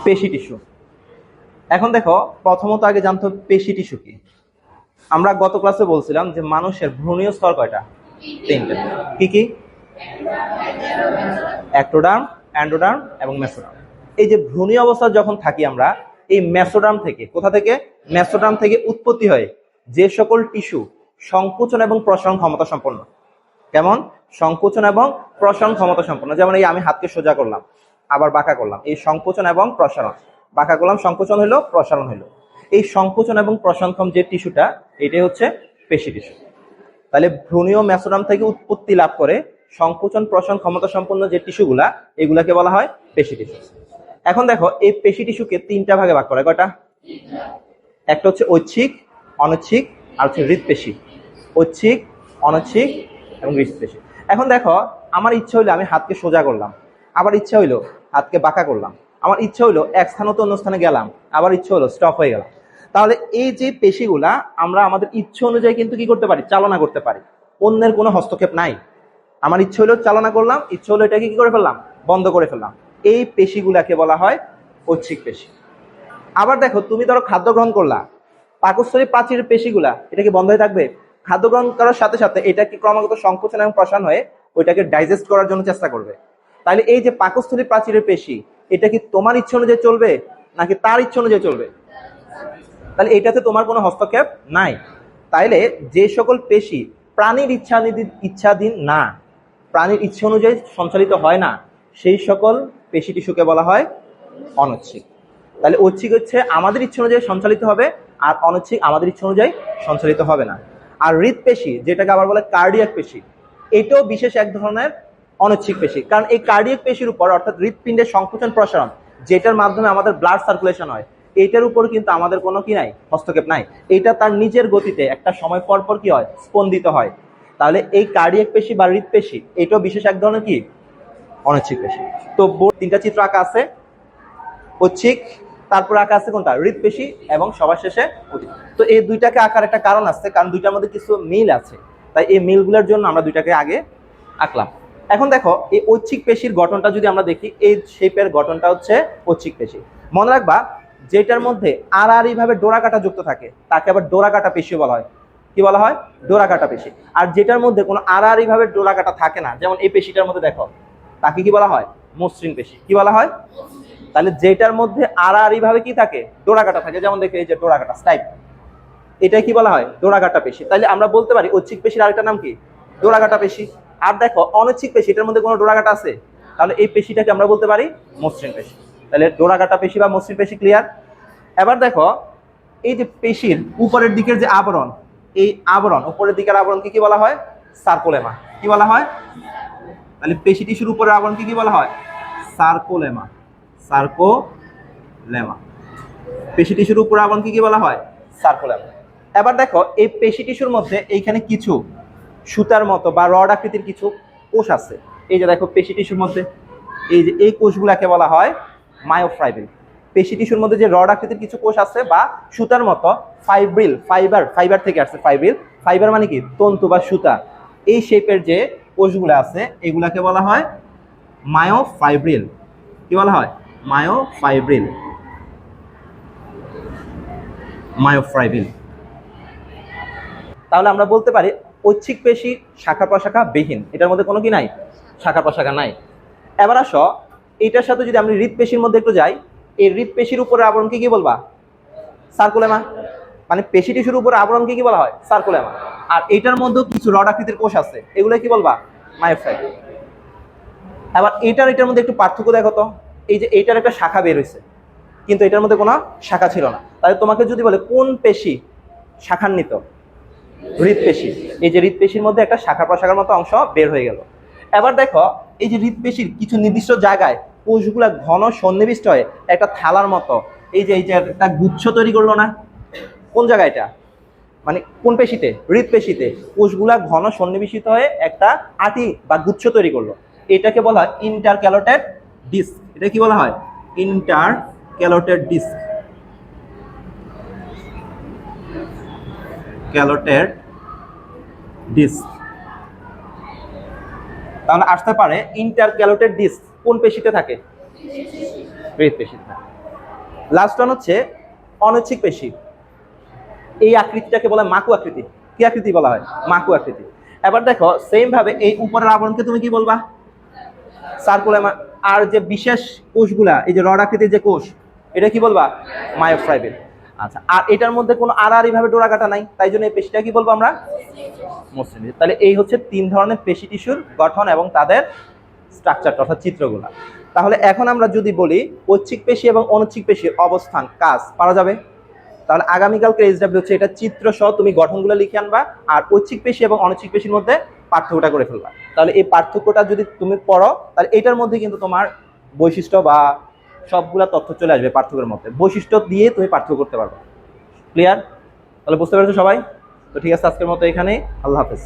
পেশি টিস্যু। এখন দেখো, প্রথমত আগে জানতে হবে পেশি টিস্যু কি। আমরা গত ক্লাসে বলছিলাম যে মানুষের ভ্রূণীয় স্তর কয়টা? তিনটা। কি কি? অ্যাক্টোডার্ম, অ্যান্ডোডার্ম এবং মেসোডার্ম। এই যে ভ্রূণীয় অবস্থা যখন থাকি আমরা, এই মেসোডার্ম থেকে, কোথা থেকে? মেসোডার্ম থেকে উৎপত্তি হয় যে সকল টিস্যু সংকোচন এবং প্রসারণ ক্ষমতা সম্পন্ন। কেমন? সংকোচন এবং প্রসারণ ক্ষমতা সম্পন্ন। যেমন এই আমি হাতকে সোজা করলাম, আবার বাঁকা করলাম, এই সংকোচন এবং প্রসারণ। বাঁকা করলাম, সংকোচন হইলো, প্রসারণ হইলো। এই সংকোচন এবং প্রসারণক্ষম যে টিস্যুটা, এটাই হচ্ছে পেশি টিস্যু। তাহলে ভ্রূণীয় মেসোডার্ম থেকে উৎপত্তি লাভ করে সংকোচন প্রসারণ ক্ষমতা সম্পন্ন যে টিস্যুগুলা, এগুলাকে বলা হয় পেশি টিস্যু। এখন দেখো, এই পেশি টিস্যুকে তিনটা ভাগে ভাগ করে। কয়টা? একটা হচ্ছে ঐচ্ছিক, অনৈচ্ছিক, আর হচ্ছে হৃৎপেশি। ঐচ্ছিক, অনৈচ্ছিক এবং হৃৎপেশি। এখন দেখো, আমার ইচ্ছা হইলো আমি হাতকে সোজা করলাম, আবার ইচ্ছা হইলো হাতকে বাঁকা করলাম, আমার ইচ্ছা হইলো এক স্থান হতে অন্য স্থানে গেলাম, আবার ইচ্ছা হলো স্টপ হয়ে গেলাম। তাহলে এই যে পেশিগুলা আমরা আমাদের ইচ্ছা অনুযায়ী কিন্তু কি করতে পারি? চালনা করতে পারি। অন্যের কোনো হস্তক্ষেপ নাই। আমার ইচ্ছা হইলো চালনা করলাম, ইচ্ছা হলো এটাকে কি করে ফেললাম? বন্ধ করে ফেললাম। এই পেশিগুলাকে বলা হয় ঐচ্ছিক পেশি। আবার দেখো, তুমি ধরো খাদ্য গ্রহণ করলা, পাকস্থলী প্রাচীরের পেশিগুলা এটা কি বন্ধ হয়ে থাকবে? খাদ্য গ্রহণ করার সাথে সাথে এটা কি ক্রমাগত সংকোচন এবং প্রসারণ হয়ে ওইটাকে ডাইজেস্ট করার জন্য চেষ্টা করবে। তাহলে এই যে পাকস্থলী প্রাচীরের পেশি, এটা কি তোমার ইচ্ছা অনুযায়ী চলবে নাকি তার ইচ্ছা অনুযায়ী চলবে? তাহলে এটাতে তোমার কোনো হস্তক্ষেপ নাই। তাইলে যে সকল পেশি প্রাণীর ইচ্ছাধীন না, প্রাণীর ইচ্ছা অনুযায়ী সঞ্চালিত হয় না, সেই সকল পেশি টিস্যুকে বলা হয় অনৈচ্ছিক। তাহলে ঐচ্ছিক হচ্ছে আমাদের ইচ্ছা অনুযায়ী সঞ্চালিত হবে, আর অনৈচ্ছিক আমাদের ইচ্ছা অনুযায়ী সঞ্চালিত হবে না। আর হৃৎপেশি, যেটাকে আবার বলে কার্ডিয়াক পেশি, এটাও বিশেষ এক ধরনের অনৈচ্ছিক পেশি। কারণ এই কার্ডিয়াক পেশির উপর, অর্থাৎ হৃৎপিণ্ডের সংকোচন প্রসারণ, যেটার মাধ্যমে আমাদের ব্লাড সার্কুলেশন হয়, এইটার উপর কিন্তু আমাদের কোনো কি নাই? হস্তক্ষেপ নাই। এটা তার নিজের গতিতে একটা সময় পর পর কি হয়? স্পন্দিত হয়। তাহলে এই কার্ডিয়াক পেশি বা হৃৎপেশি, এটাও বিশেষ এক ধরনের কি? অনৈচ্ছিক পেশি। তো তিনটা চিত্র আঁকা আছে, ঐচ্ছিক, তারপর আঁকা আছে কোনটা? হৃৎপেশি, এবং সবার শেষে অতীত। তো এই দুইটাকে আঁকার একটা কারণ আছে, কারণ দুইটার মধ্যে কিছু মিল আছে, তাই এই মিলগুলোর জন্য আমরা দুইটাকে আগে আঁকলাম। এখন দেখো, এই ঐচ্ছিক পেশির গঠনটা যদি আমরা দেখি, এই শেপের গঠনটা হচ্ছে ঐচ্ছিক পেশি। মনে রাখবা, যেটার মধ্যে আড়াআড়ি ভাবে ডোরাকাটা যুক্ত থাকে তাকে আবার ডোরাকাটা পেশি বলা হয়। কি বলা হয়? ডোরাকাটা পেশি। আর যেটার মধ্যে কোনো আড়াআড়ি ভাবে ডোরাকাটা থাকে না, যেমন এই পেশিটার মধ্যে দেখো, তাকে কি বলা হয়? মসৃণ পেশি। কি বলা হয়? তাহলে যেটার মধ্যে আড়াআড়ি ভাবে কি থাকে? ডোরাকাটা থাকে। যেমন দেখো, এই যে ডোরাকাটা টাইপ, এটা কি বলা হয়? ডোরাকাটা পেশি। তাহলে আমরা বলতে পারি ঐচ্ছিক পেশির আরেকটা নাম কি? ডোরাকাটা পেশি। আর দেখো, অনৈচ্ছিক পেশি, এটার মধ্যে কোনো ডোরাকাটা আছে, তাহলে এই পেশিটাকে আমরা বলতে পারি মসৃণ পেশি। তাহলে ডোরাকাটা পেশি বা মসৃণ পেশি ক্লিয়ার। এবার দেখো, এই যে পেশির উপরের দিকের যে আবরণ, এই আবরণ, উপরের দিকের আবরণকে কি বলা হয়? সার্কোলেমা। কি বলা হয়? তাহলে পেশি টিস্যুর উপরের আবরণকে কি বলা হয়? সার্কোলেমা। সার্কোলেমা। পেশি টিস্যুর উপরের আবরণকে কি বলা হয়? সার্কোলেমা। এবার দেখো, এই পেশি টিস্যুর মধ্যে এইখানে কিছু সুতার মতো বা রড আকৃতির কিছু কোষ আছে। এই যে দেখো, পেশি টিস্যুর মধ্যে এই যে এই কোষগুলোকে বলা হয় মায়োফাইব্রিল। পেশি টিস্যুর মধ্যে যে রড আকৃতির কিছু কোষ আছে বা সুতার মতো, ফাইব্রিল, ফাইবার থেকে আসছে ফাইব্রিল। ফাইবার মানে কি? তন্তু বা সুতা। এই শেপের যে কোষগুলো আছে, এগুলাকে বলা হয় মায়োফাইব্রিল। কি বলা হয়? মায়োফাইব্রিল। মায়োফাইব্রিল। তাহলে আমরা বলতে পারি ঐচ্ছিক পেশি শাখা প্রশাখা বিহীন, এটার মধ্যে কোনো কি নাই? শাখা প্রশাখা নাই। এবার আসো, এটার সাথে যদি আমরা হৃৎপেশির মধ্যে একটু যাই, এই হৃৎপেশির উপরে আবরণকে কি বলবা? সার্কুলেমা। মানে পেশি টিস্যুর উপরে আবরণকে কি বলা হয়? সার্কুলেমা। আর এটার মধ্যেও কিছু রড আকৃতির কোষ আছে, এগুলো কি বলবা? মায়োফাইব্রিল। এবার এটার মধ্যে একটু পার্থক্য দেখো তো। এই যে এইটার একটা শাখা বের হয়েছে, কিন্তু এটার মধ্যে কোনো শাখা ছিল না। তাহলে তোমাকে যদি বলে কোন পেশি শাখান্বিত? হৃৎপেশি। এই যে হৃৎপেশির মধ্যে একটা শাখা প্রশাখার মতো অংশ বের হয়ে গেল। এবার দেখো, এই যে হৃৎপেশির কিছু নির্দিষ্ট জায়গায় কোষগুলা ঘন সন্নিবিষ্ট হয়ে একটা থালার মতো এই যে একটা গুচ্ছ তৈরি করলো না? কোন জায়গায় এটা? মানে কোন পেশিতে? হৃৎপেশিতে কোষগুলা ঘন সন্নিবেশিত হয়ে একটা আটি বা গুচ্ছ তৈরি করলো। এটাকে বলা হয় ইন্টারক্যালোটেড ডিস্ক। এটা কি বলা হয়? ইন্টারক্যালোটেড ডিস্ক। ক্যালোটেড ডিস্ক। তাহলে আসতে পারে ইন্টারক্যালোটেড ডিস্ক কোন পেশিতে থাকে? হৃৎপেশিতে থাকে। লাস্ট ওয়ান হচ্ছে অনৈচ্ছিক পেশি। এই আকৃতিটাকে বলা হয় মাকু আকৃতি। কি আকৃতি বলা হয়? মাকু আকৃতি। এবার দেখো সেম ভাবে এই উপরের আবরণকে তুমি কি বলবা? সার্কুলার। আর যে বিশেষ কোষগুলা, এই যে রড আকৃতির যে কোষ, এটা কি বলবা? মায়োফাইব্রিল। আচ্ছা, আর এটার মধ্যে কোনো আড়াআড়ি ভাবে ডোরা কাটা নাই, তাই জন্য এই পেশিটা কি বলবো আমরা? মসৃণ। তাহলে এই হচ্ছে 3 ধরনের পেশি টিস্যুর গঠন এবং তাদের স্ট্রাকচারটা অর্থাৎ চিত্রগুলা। তাহলে এখন আমরা যদি বলি ঐচ্ছিক পেশি এবং অনৈচ্ছিক পেশির অবস্থান, কাজ পারা যাবে। তাহলে আগামীকালকে এইচডব্লিউ হচ্ছে এটা চিত্র সহ তুমি গঠনগুলো লিখে আনবা, আর ঐচ্ছিক পেশি এবং অনৈচ্ছিক পেশির মধ্যে পার্থক্যটা করে ফেলবা। তাহলে এই পার্থক্যটা যদি তুমি পড়ো, তাহলে এটার মধ্যে কিন্তু তোমার বৈশিষ্ট্য বা সবগুলা তথ্য চলে আসবে পার্থক্যের মধ্যে। বৈশিষ্ট্য দিয়ে তুমি পার্থক্য করতে পারবে। ক্লিয়ার? তাহলে বুঝতে পেরেছো সবাই? তো ঠিক আছে, আজকের মতো এখানেই। আল্লাহ হাফেজ।